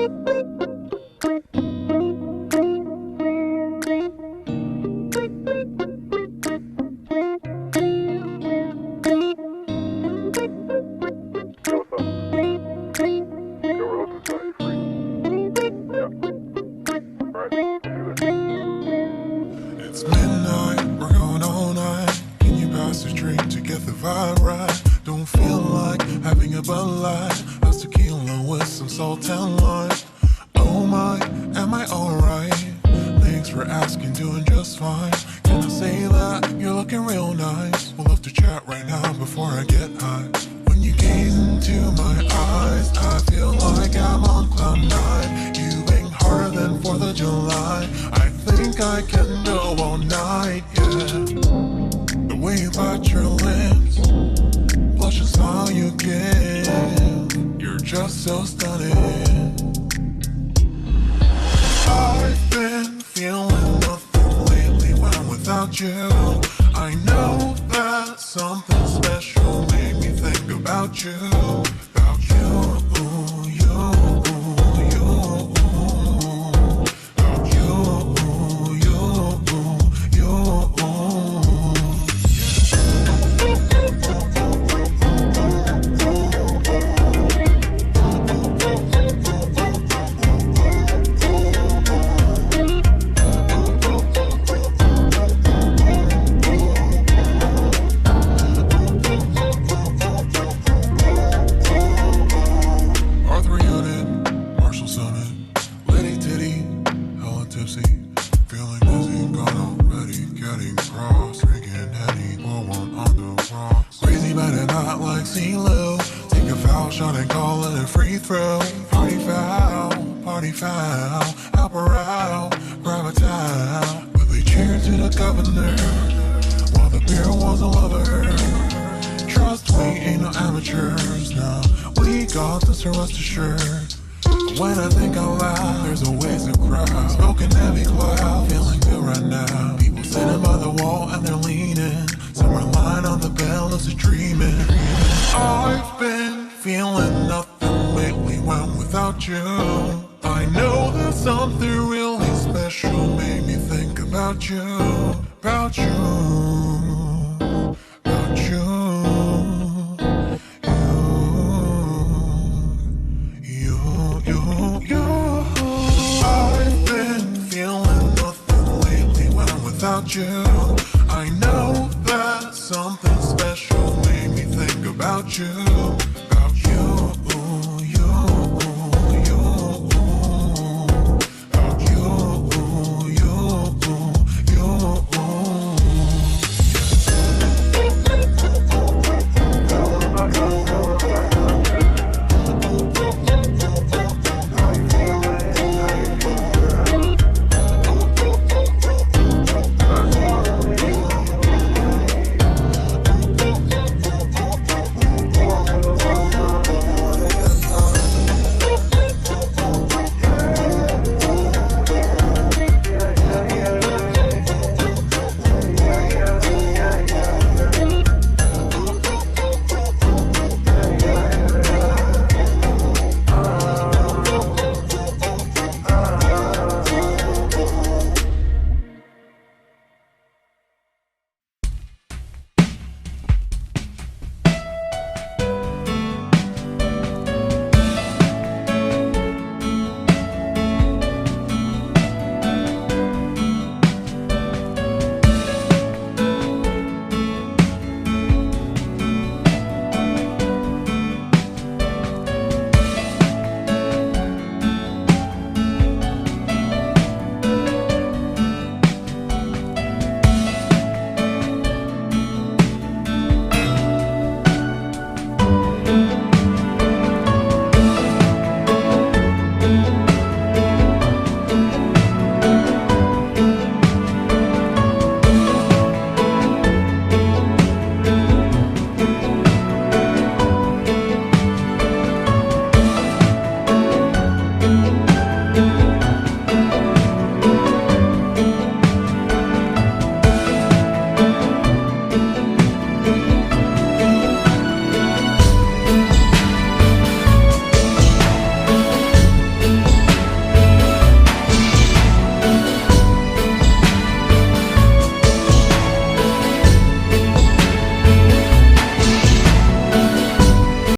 It's midnight, we're going all night. Can you pass a drink to get the vibe right? Don't feel like having a Bud Light. That's tequila with some salt and lime. Oh my, am I alright? Thanks for asking, doing just fine. Can I say that you're looking real nice? We'll have to chat right now before I get high. When you gaze into my eyes, I feel like I'm on cloud nine. You bang harder than 4th of July. I think I can go all night, yeah. The way you bite your lips, blush is all you give. You're just so stunning. I've been feeling nothing lately when I'm without you. I know that something special made me think about you. About you, you, you. About you, you, you. Party foul, help her out, grab a towel. But they cheered to the governor, while the beer was a lover. Trust we ain't no amateurs, no. We got this, rest assured. But when I think out loud, there's always a crowd. Smoking heavy cloud, feeling good right now. People sitting by the wall and they're leaning. Some are lying on the bed, lucid dreaming. I've been feeling nothing lately when without you. I know that something really special made me think about you. About you. About you. You. I've been feeling nothing lately when I'm without you. I know that something special made me think about you.